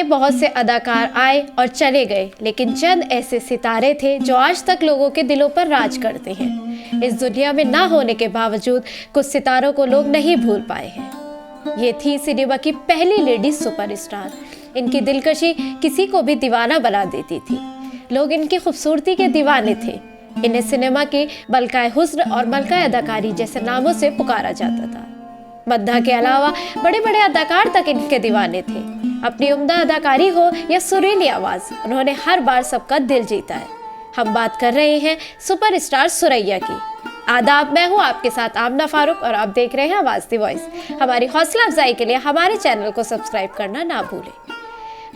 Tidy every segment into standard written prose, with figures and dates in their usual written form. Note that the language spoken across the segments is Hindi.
में बहुत से अदाकार आए और चले गए, लेकिन चंद ऐसे सितारे थे जो आज तक लोगों के दिलों पर राज करते हैं। इस दुनिया में ना होने के बावजूद कुछ सितारों को लोग नहीं भूल पाए हैं। ये थी सिनेमा की पहली लेडी सुपरस्टार। इनकी दिलकशी किसी को भी दीवाना बना देती थी। लोग इनकी खूबसूरती के दीवाने थे। इन्हें सिनेमा की मलकाए हुस्न और मलकाए अदाकारी जैसे नामों से पुकारा जाता था। मद्दा के अलावा बड़े बड़े अदाकार तक इनके दीवाने थे। अपनी उम्दा अदाकारी हो या सुरीली आवाज, उन्होंने हर बार सबका दिल जीता है। हम बात कर रहे हैं सुपरस्टार सुरैया की। आदाब, मैं हूँ आपके साथ आमना फारूक और आप देख रहे हैं आवाज दी वॉइस। हमारी हौसला अफजाई के लिए हमारे चैनल को सब्सक्राइब करना ना भूलें।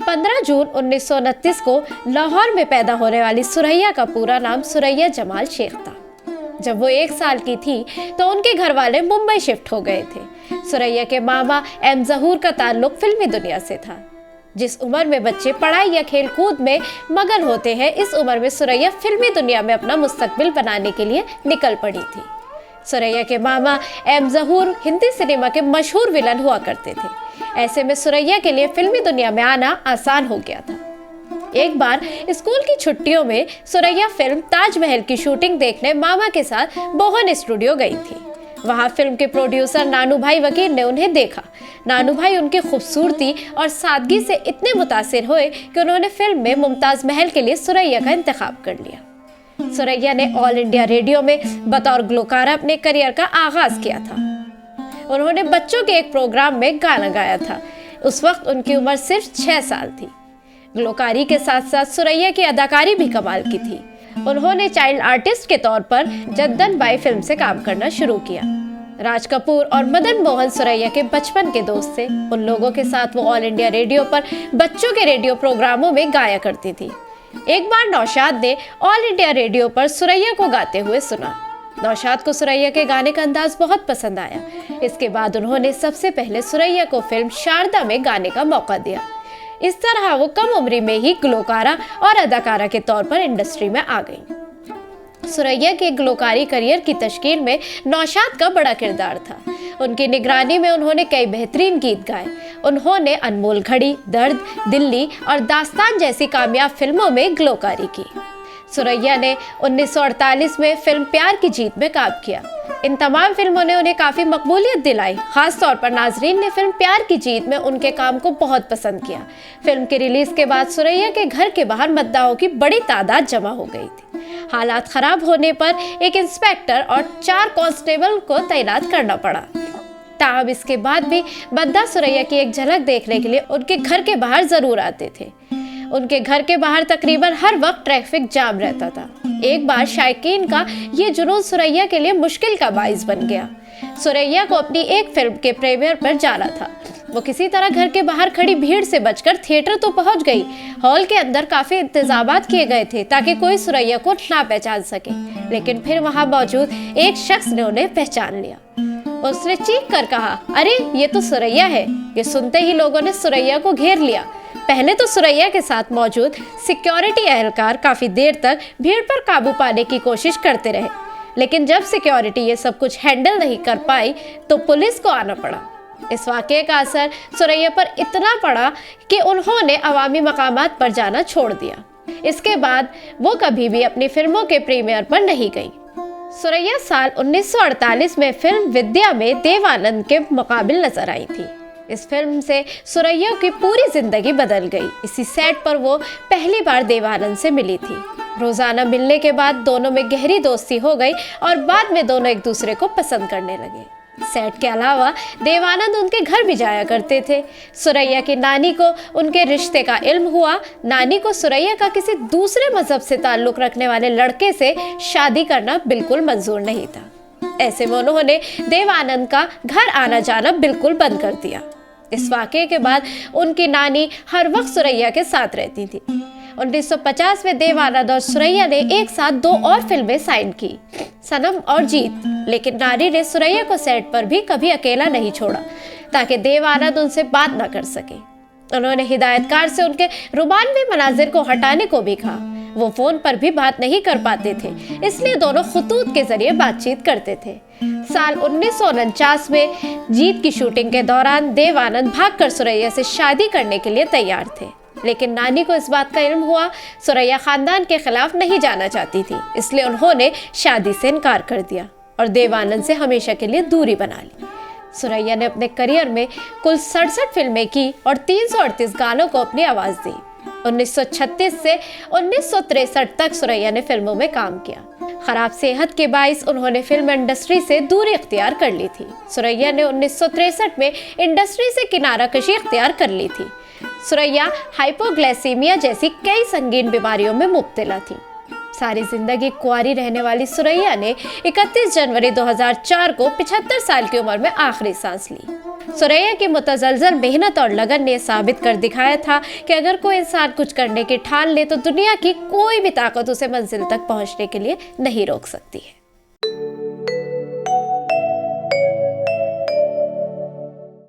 15 जून 1929 को लाहौर में पैदा होने वाली सुरैया का पूरा नाम सुरैया जमाल शेख था। जब वो 1 साल की थी तो उनके घर वाले मुंबई शिफ्ट हो गए थे। सुरैया के मामा एम जहूर का ताल्लुक फिल्मी दुनिया से था। जिस उम्र में बच्चे पढ़ाई या खेल कूद में मगन होते हैं, इस उम्र में सुरैया फिल्मी दुनिया में अपना मुस्तकबिल बनाने के लिए निकल पड़ी थी। सुरैया के मामा एम जहूर हिंदी सिनेमा के मशहूर विलन हुआ करते थे। ऐसे में सुरैया के लिए फिल्मी दुनिया में आना आसान हो गया था। एक बार स्कूल की छुट्टियों में सुरैया फिल्म ताजमहल की शूटिंग देखने मामा के साथ बोहन स्टूडियो गई थी। वहां फिल्म के प्रोड्यूसर नानू भाई वकील ने उन्हें देखा। नानू भाई उनकी खूबसूरती और सादगी से इतने मुतासिर हुए कि उन्होंने फिल्म में मुमताज महल के लिए सुरैया का इंतखाब कर लिया। सुरैया ने ऑल इंडिया रेडियो में बतौर ग्लोकारा अपने करियर का आगाज किया था। उन्होंने बच्चों के एक प्रोग्राम में गाना गाया था। उस वक्त उनकी उम्र सिर्फ 6 साल थी। ग्लोकारी के साथ साथ सुरैया की अदाकारी भी कमाल की थी। उन्होंने चाइल्ड आर्टिस्ट के तौर पर जद्दन बाई फिल्म से काम करना शुरू किया। राज कपूर और मदन मोहन सुरैया के बचपन के दोस्त थे। उन लोगों के साथ वो ऑल इंडिया रेडियो पर बच्चों के रेडियो प्रोग्रामों में गाया करती थी। एक बार नौशाद ने ऑल इंडिया रेडियो पर सुरैया को गाते हुए सुना। नौशाद को सुरैया के गाने का अंदाज बहुत पसंद आया। इसके बाद उन्होंने सबसे पहले सुरैया को फिल्म शारदा में गाने का मौका दिया। इस तरह वो कम उम्र में ही ग्लोकारा और अदाकारा के तौर पर इंडस्ट्री में आ गई। सुरैया के ग्लोकारी करियर की तश्कील में नौशाद का बड़ा किरदार था। उनकी निगरानी में उन्होंने कई बेहतरीन गीत गाए। उन्होंने अनमोल घड़ी, दर्द, दिल्ली और दास्तान जैसी कामयाब फिल्मों में ग्लोकारी की। सुरैया ने 1948 में फिल्म प्यार की जीत में काम किया। इन तमाम फिल्मों ने उन्हें काफी मकबूलियत दिलाई। खास तौर पर नाजरीन ने फिल्म प्यार की जीत में उनके काम को बहुत पसंद किया। फिल्म की रिलीज के बाद सुरैया के घर के बाहर मद्दाहों की बड़ी तादाद जमा हो गई थी। हालात खराब होने पर एक इंस्पेक्टर और 4 कांस्टेबल को तैनात करना पड़ा। ताहम इसके बाद भी मद्दा सुरैया की एक झलक देखने के लिए उनके घर के बाहर जरूर आते थे। उनके घर के बाहर तकरीबन हर वक्त ट्रैफिक जाम रहता था। एक बार शायकीन का ये जुनून सुरैया के लिए मुश्किल का बाइस बन गया। सुरैया को अपनी एक फिल्म के प्रीमियर पर जाना था। वो किसी तरह घर के बाहर खड़ी भीड़ से बचकर थिएटर तो पहुंच गई। हॉल के अंदर काफी इंतजामात किए गए थे ताकि कोई सुरैया को ना पहचान सके, लेकिन फिर वहां मौजूद एक शख्स ने उन्हें पहचान लिया। उसने चीख कर कहा, अरे ये तो सुरैया है। ये सुनते ही लोगों ने सुरैया को घेर लिया। पहले तो सुरैया के साथ मौजूद सिक्योरिटी एहलकार काफी देर तक भीड़ पर काबू पाने की कोशिश करते रहे, लेकिन जब सिक्योरिटी ये सब कुछ हैंडल नहीं कर पाई तो पुलिस को आना पड़ा। इस वाकये का असर सुरैया पर इतना पड़ा कि उन्होंने अवामी मकामात पर जाना छोड़ दिया। इसके बाद वो कभी भी अपनी फिल्मों के प्रीमियर पर नहीं गई। सुरैया साल 1948 में फिल्म विद्या में देव आनंद के मुकाबिल नजर आई थी। इस फिल्म से सुरैया की पूरी जिंदगी बदल गई। इसी सेट पर वो पहली बार देव आनंद से मिली थी। रोजाना मिलने के बाद दोनों में गहरी दोस्ती हो गई और बाद में दोनों एक दूसरे को पसंद करने लगे। सेट के अलावा देव आनंद उनके घर भी जाया करते थे। सुरैया की नानी को उनके रिश्ते का इल्म हुआ। नानी को सुरैया का किसी दूसरे मजहब से ताल्लुक रखने वाले लड़के से शादी करना बिल्कुल मंजूर नहीं था। ऐसे में उन्होंने देव आनंद का घर आना जाना बिल्कुल बंद कर दिया। इस वाकये के बाद उनकी नानी हर वक्त सुरैया के साथ रहती थी। 1950 में देव आनंद और सुरैया ने एक साथ 2 और फिल्में साइन की, सनम और जीत। लेकिन नानी ने सुरैया को सेट पर भी कभी अकेला नहीं छोड़ा ताकि देव आनंद उनसे बात न कर सके। उन्होंने हिदायतकार से उनके रुमानवी मनाजिर को हटाने को भी कहा। वो फोन पर भी बात नहीं कर पाते थे, इसलिए दोनों खुतूत के जरिए बातचीत करते थे। साल 1949 में जीत की शूटिंग के दौरान देव आनंद भागकर सुरैया से शादी करने के लिए तैयार थे, लेकिन नानी को इस बात का इल्म हुआ सुरैया खानदान के खिलाफ नहीं जाना चाहती थी, इसलिए उन्होंने शादी से इनकार कर दिया और देव आनंद से हमेशा के लिए दूरी बना ली। सुरैया ने अपने करियर में कुल 67 फिल्में की और 338 गानों को अपनी आवाज दी। 1936 से 1963 तक सुरैया ने फिल्मों में काम किया। खराब सेहत के बाइस उन्होंने फिल्म इंडस्ट्री से दूरी इख्तियार कर ली थी। सुरैया ने 1963 में इंडस्ट्री से किनारा कशी इख्तियार कर ली थी। सुरैया हाइपोग्लाइसीमिया जैसी कई संगीन बीमारियों में मुब्तला थी। सारी जिंदगी कुंवारी रहने वाली सुरैया ने 31 जनवरी 2004 को 75 साल की उम्र में आखिरी सांस ली। सुरैया की मुतज़लज़ल मेहनत और लगन ने साबित कर दिखाया था कि अगर कोई इंसान कुछ करने की ठान ले तो दुनिया की कोई भी ताकत उसे मंजिल तक पहुंचने के लिए नहीं रोक सकती है।